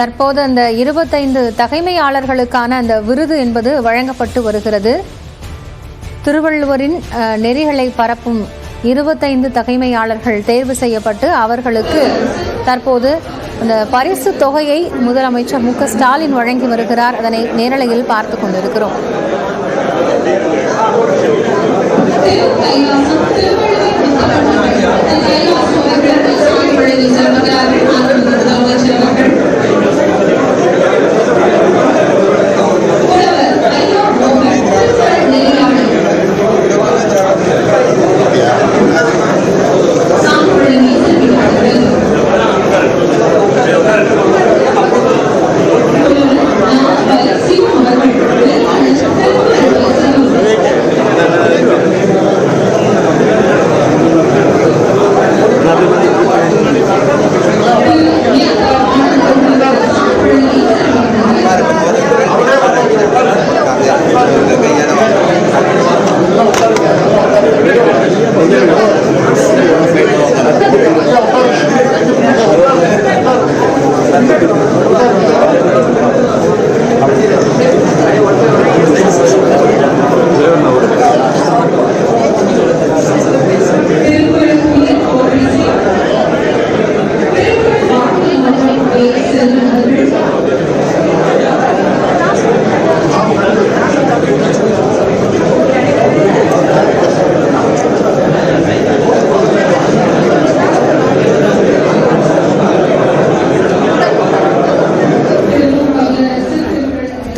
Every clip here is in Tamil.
தற்போது அந்த 25 தகைமையாளர்களுக்கான அந்த விருது என்பது வழங்கப்பட்டு வருகிறது. திருவள்ளுவரின் நெறிகளை பரப்பும் 25 தகைமையாளர்கள் தேர்வு செய்யப்பட்டு அவர்களுக்கு தற்போது அந்த பரிசு தொகையை முதலமைச்சர் மு க ஸ்டாலின் வழங்கி வருகிறார். அதனை நேரலையில் பார்த்து கொண்டிருக்கிறோம்.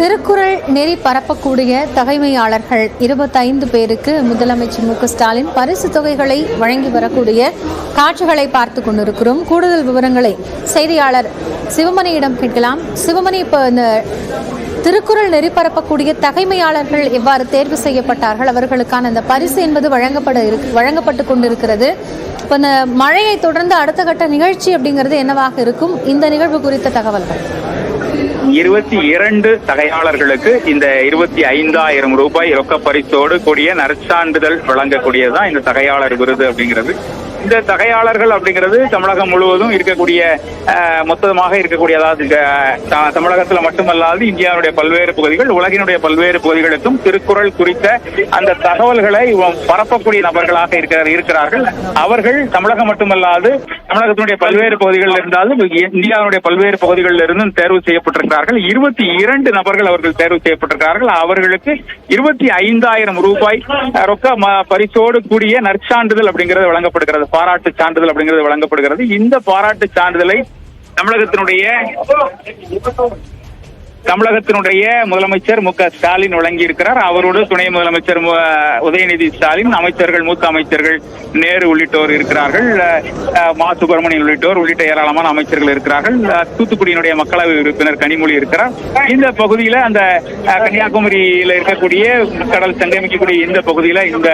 திருக்குறள் நெறி பரப்பக்கூடிய தகைமையாளர்கள் 25 பேருக்கு முதலமைச்சர் மு க ஸ்டாலின் பரிசு தொகைகளை வழங்கி வரக்கூடிய காட்சிகளை பார்த்து கொண்டிருக்கிறோம். கூடுதல் விவரங்களை செய்தியாளர் சிவமணியிடம் கேட்கலாம். சிவமணி, இப்போ இந்த திருக்குறள் நெறி பரப்பக்கூடிய தகைமையாளர்கள் எவ்வாறு தேர்வு செய்யப்பட்டார்கள்? அவர்களுக்கான அந்த பரிசு என்பது வழங்கப்பட்டு கொண்டிருக்கிறது. இப்போ இந்த மழையை தொடர்ந்து அடுத்த கட்ட நிகழ்ச்சி அப்படிங்கிறது என்னவாக இருக்கும்? இந்த நிகழ்வு குறித்த தகவல்கள். 22 தகையாளர்களுக்கு இந்த 25,000 ரூபாய் ரொக்க பரிசோடு கூடிய நற்சான்றிதழ் வழங்கக்கூடியதுதான் இந்த தகையாளர் விருது அப்படிங்கிறது. இந்த தகையாளர்கள் அப்படிங்கிறது தமிழகம் முழுவதும் இருக்கக்கூடிய மொத்தமாக இருக்கக்கூடிய, அதாவது தமிழகத்துல மட்டுமல்லாது இந்தியாவுடைய பல்வேறு பகுதிகள், உலகினுடைய பல்வேறு பகுதிகளுக்கும் திருக்குறள் குறித்த அந்த தகவல்களை பரப்பக்கூடிய நபர்களாக இருக்கிறார்கள். அவர்கள் தமிழகம் மட்டுமல்லாது தமிழகத்தினுடைய பல்வேறு பகுதிகளில் இருந்தாலும் இந்தியாவுடைய பல்வேறு பகுதிகளில் இருந்தும் தேர்வு செய்யப்பட்டிருக்கிறார்கள். 22 நபர்கள் அவர்கள் தேர்வு செய்யப்பட்டிருக்கிறார்கள். அவர்களுக்கு 25,000 ரூபாய் ரொக்க பரிசோடு கூடிய நற்சான்றிதழ் அப்படிங்கிறது வழங்கப்படுகிறது. பாராட்டு சான்றிதழ் அப்படிங்கிறது வழங்கப்படுகிறது. இந்த பாராட்டு சான்றிதழை தமிழகத்தினுடைய முதலமைச்சர் மு க ஸ்டாலின் வழங்கி இருக்கிறார். அவரோடு துணை முதலமைச்சர் உதயநிதி ஸ்டாலின், அமைச்சர்கள், மூத்த அமைச்சர்கள் நேரு உள்ளிட்டோர் இருக்கிறார்கள். மா சுப்பிரமணியன் உள்ளிட்ட ஏராளமான அமைச்சர்கள் இருக்கிறார்கள். தூத்துக்குடியினுடைய மக்களவை உறுப்பினர் கனிமொழி இருக்கிறார். இந்த பகுதியில அந்த கன்னியாகுமரியில இருக்கக்கூடிய கடல் சங்கமிக்கக்கூடிய இந்த பகுதியில இந்த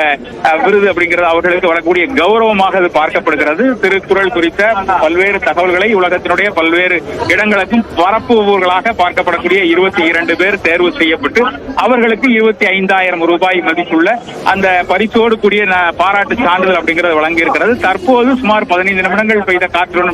விருது அப்படிங்கிறது அவர்களுக்கு வரக்கூடிய கௌரவமாக அது பார்க்கப்படுகிறது. திருக்குறள் குறித்த பல்வேறு தகவல்களை உலகத்தினுடைய பல்வேறு இடங்களுக்கும் பரப்புபவர்களாக பார்க்கப்படக்கூடிய 22 பேர் தேர்வு செய்யப்பட்டு அவர்களுக்கு 25,000 ரூபாய் மதிப்புள்ள அந்த பரிசோடு கூடிய பாராட்டு சான்றிதழ் அப்படிங்கிறது வழங்கியிருக்கிறது. தற்போது சுமார் 15 நிமிடங்கள் பெய்த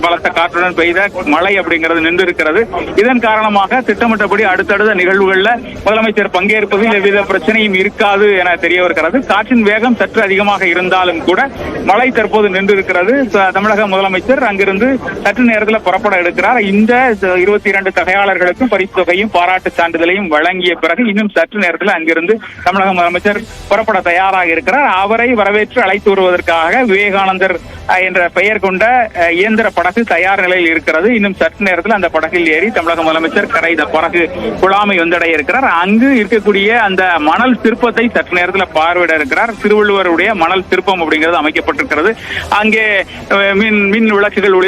பலத்த காற்றுடன் பெய்த மழை அப்படிங்கிறது நின்று இருக்கிறது. இதன் காரணமாக திட்டமிட்டபடி அடுத்தடுத்த நிகழ்வுகளில் முதலமைச்சர் பங்கேற்பதில் எவ்வித பிரச்சனையும் இருக்காது என தெரிய வருகிறது. காற்றின் வேகம் சற்று அதிகமாக இருந்தாலும் கூட மழை தற்போது நின்று இருக்கிறது. தமிழக முதலமைச்சர் அங்கிருந்து சற்று நேரத்தில் புறப்பட எடுக்கிறார். இந்த 22 தகையாளர்களுக்கும் பரிசு தொகையும் பாராட்டு சான்றிதழையும் வழங்கிய பிறகு இன்னும் சற்று நேரத்தில் அங்கிருந்து தமிழக முதலமைச்சர் புறப்பட தயாராக இருக்கிறார். அவரை வரவேற்று அழைத்து வருவதற்காக விவேகானந்தர் என்ற பெயர் கொண்ட இயந்திர படகு தயார் நிலையில் இருக்கிறது. இன்னும் சற்று நேரத்தில் அந்த படகில் ஏறி தமிழக முதலமைச்சர் இந்த படகு குழாமை வந்தடைய இருக்கிறார். அங்கு இருக்கக்கூடிய அந்த மணல் சிற்பத்தை சற்று நேரத்தில் பார்வையிட இருக்கிறார். திருவள்ளுவருடைய மணல் சிற்பம் அப்படிங்கிறது அமைக்கப்பட்டிருக்கிறது. அங்கே மின் விளக்குகள்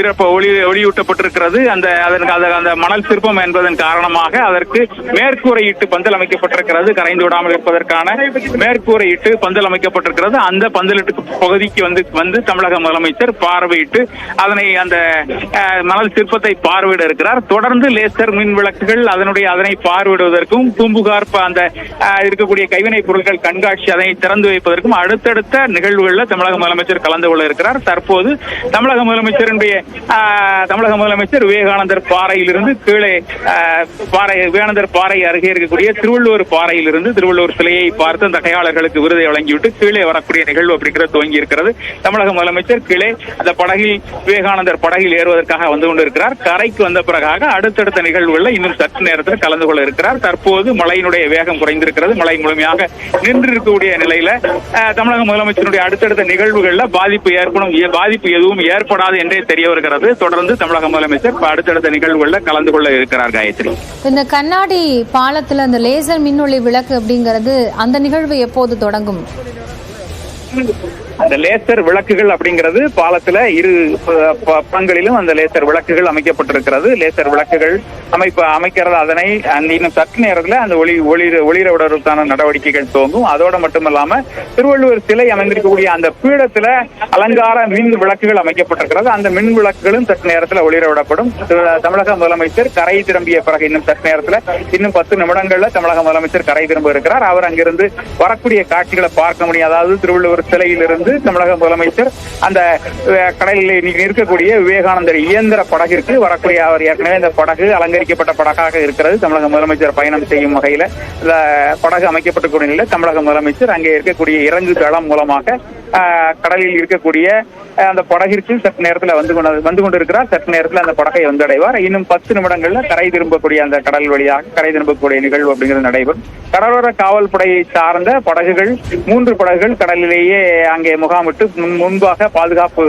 ஒளியூட்டப்பட்டிருக்கிறது. அந்த மணல் சிற்பம் என்பதன் காரணமாக வைப்பதற்கு மேற்கூரையிட்டு பந்தல் அமைக்கப்பட்டிருக்கிறது. கரைந்து விடாமல் இருப்பதற்கான மேற்கூரையிட்டு பந்தல் அமைக்கப்பட்டிருக்கிறது. அந்த பந்தலிட்டு பகுதிக்கு வந்து தமிழக முதலமைச்சர் பார்வையிட்டு அதனை அந்த மணல் சிற்பத்தை பார்வையிட இருக்கிறார். தொடர்ந்து லேசர் மின் விளக்குகள் அதனை பார்வையிடுவதற்கும் பூம்புகார் அந்த இருக்கக்கூடிய கைவினைப் பொருட்கள் கண்காட்சி அதனை திறந்து வைப்பதற்கும் அடுத்தடுத்த நிகழ்வுகளில் தமிழக முதலமைச்சர் கலந்து கொள்ள இருக்கிறார். தற்போது தமிழக முதலமைச்சர் விவேகானந்தர் பாறையிலிருந்து கீழே விவேகானந்தர் பாறை அருகே இருக்கக்கூடிய திருவள்ளுவர் பாறையிலிருந்து திருவள்ளுவர் சிலையை பார்த்து அந்த கையாளர்களுக்கு விருதை வழங்கிவிட்டு கீழே வரக்கூடிய நிகழ்வு அப்படிங்கிறது துவங்கி இருக்கிறது. தமிழக முதலமைச்சர் கீழே அந்த படகில் விவேகானந்தர் படகில் ஏறுவதற்காக வந்து கொண்டிருக்கிறார். கரைக்கு வந்த பிறகாக அடுத்தடுத்த நிகழ்வுகளில் இன்னும் சற்று நேரத்தில் கலந்து கொள்ள இருக்கிறார். தற்போது மழையினுடைய வேகம் குறைந்திருக்கிறது. மழை முழுமையாக நின்று இருக்கக்கூடிய நிலையில தமிழக முதலமைச்சருடைய அடுத்தடுத்த நிகழ்வுகளில் பாதிப்பு எதுவும் ஏற்படாது என்றே தெரிய வருகிறது. தொடர்ந்து தமிழக முதலமைச்சர் அடுத்தடுத்த நிகழ்வுகளில் கலந்து கொள்ள இருக்கிறார். காயத்ரி, இந்த கண்ணாடி பாலத்துல அந்த லேசர் மின்னொளி விளக்கு அப்படிங்கிறது அந்த நிகழ்வு எப்போது தொடங்கும்? அந்த லேசர் விளக்குகள் அப்படிங்கிறது பாலத்துல இரு பங்களிலும் அந்த லேசர் விளக்குகள் அமைக்கப்பட்டிருக்கிறது. லேசர் விளக்குகள் அமைக்கிறது அதனை இன்னும் சற்று நேரத்தில் அந்த ஒளிர விடுவதற்கான நடவடிக்கைகள் துவங்கும். அதோடு மட்டுமல்லாம திருவள்ளுவர் சிலை அமைந்திருக்கக்கூடிய அந்த பீடத்துல அலங்கார மின் விளக்குகள் அமைக்கப்பட்டிருக்கிறது. அந்த மின் விளக்குகளும் சற்று நேரத்தில் ஒளிர விடப்படும். தமிழக முதலமைச்சர் கரை திரும்பிய பிறகு இன்னும் சற்று நேரத்தில் இன்னும் 10 நிமிடங்கள்ல தமிழக முதலமைச்சர் கரை திரும்ப இருக்கிறார். அவர் அங்கிருந்து வரக்கூடிய காட்சிகளை பார்க்க முடியும். அதாவது திருவள்ளுவர் சிலையிலிருந்து தமிழக முதலமைச்சர் அந்த கடலில் இருக்கக்கூடிய விவேகானந்தர் இயந்திர படகிற்கு வரக்கூடிய அவர் ஏற்கனவே இந்த படகு அலங்கரிக்கப்பட்ட படகாக இருக்கிறது. தமிழக முதலமைச்சர் பயணம் செய்யும் வகையில படகு அமைக்கப்பட்டிருக்கூடிய நிலையில் தமிழக முதலமைச்சர் அங்கே இருக்கக்கூடிய இறங்கு தளம் மூலமாக கடலில் இருக்கக்கூடிய அந்த படகிற்கு சற்று நேரத்தில் வந்து கொண்டிருக்கிறார். சற்று நேரத்தில் அந்த படகை வந்தடைவார். இன்னும் 10 நிமிடங்கள்ல கரை திரும்பக்கூடிய அந்த கடல் வழியாக கரை திரும்பக்கூடிய நிகழ்வு அப்படிங்கிறது நடைபெறும். கடலோர காவல்படையை சார்ந்த படகுகள் 3 படகுகள் கடலிலேயே அங்கே முகாமிட்டு முன்பாக பாதுகாப்பு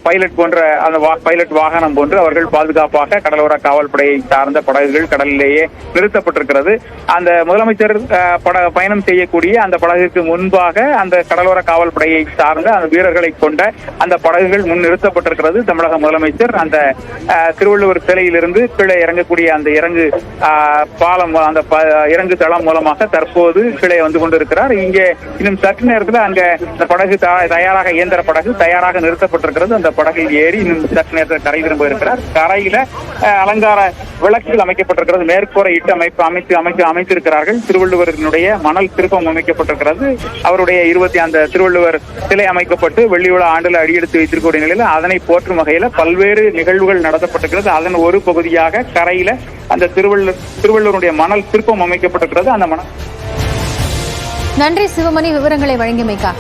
பைலட் போன்ற அந்த பைலட் வாகனம் போன்று அவர்கள் பாதுகாப்பாக கடலோர காவல்படையை சார்ந்த படகுகள் கடலிலேயே நிறுத்தப்பட்டிருக்கிறது. அந்த முதலமைச்சர் பயணம் செய்யக்கூடிய அந்த படகுக்கு முன்பாக அந்த கடலோர காவல்படையை சார்ந்த அந்த வீரர்களை கொண்ட அந்த படகுகள் முன் நிறுத்தப்பட்டிருக்கிறது. தமிழக முதலமைச்சர் அந்த திருவள்ளுவர் சிலையிலிருந்து கீழே இறங்கக்கூடிய அந்த இறங்கு பாலம் அந்த இறங்கு தளம் மூலமாக தற்போது கீழே வந்து கொண்டிருக்கிறார். இங்கே இன்னும் சற்று நேரத்தில் அங்க இந்த படகு தயாராக இயந்திர படகு தயாராக நிறுத்தப்பட்டிருக்கிறது. அந்த படகில் ஏறி இன்னும் சற்று நேரத்தில் கரை திரும்ப இருக்கிறார். கரையில அலங்கார விளக்குகள் அமைக்கப்பட்டிருக்கிறது. மேற்கூரை இட்டு அமைத்திருக்கிறார்கள். திருவள்ளுவரினுடைய மணல் சிற்பம் அமைக்கப்பட்டிருக்கிறது. அவருடைய அந்த திருவள்ளுவர் சிலை அமைக்கப்பட்டு வெள்ளி விழா ஆண்டுல அடியெடுத்து வைத்திருக்கக்கூடிய நிலையில் அதனை போற்றும் வகையில பல்வேறு நிகழ்வுகள் நடத்தப்பட்டிருக்கிறது. அதன் ஒரு பகுதியாக கரையில அந்த திருவள்ளுவருடைய மணல் சிற்பம் அமைக்கப்பட்டிருக்கிறது. அந்த மணல். நன்றி சிவமணி, விவரங்களை வழங்கியமைக்கா.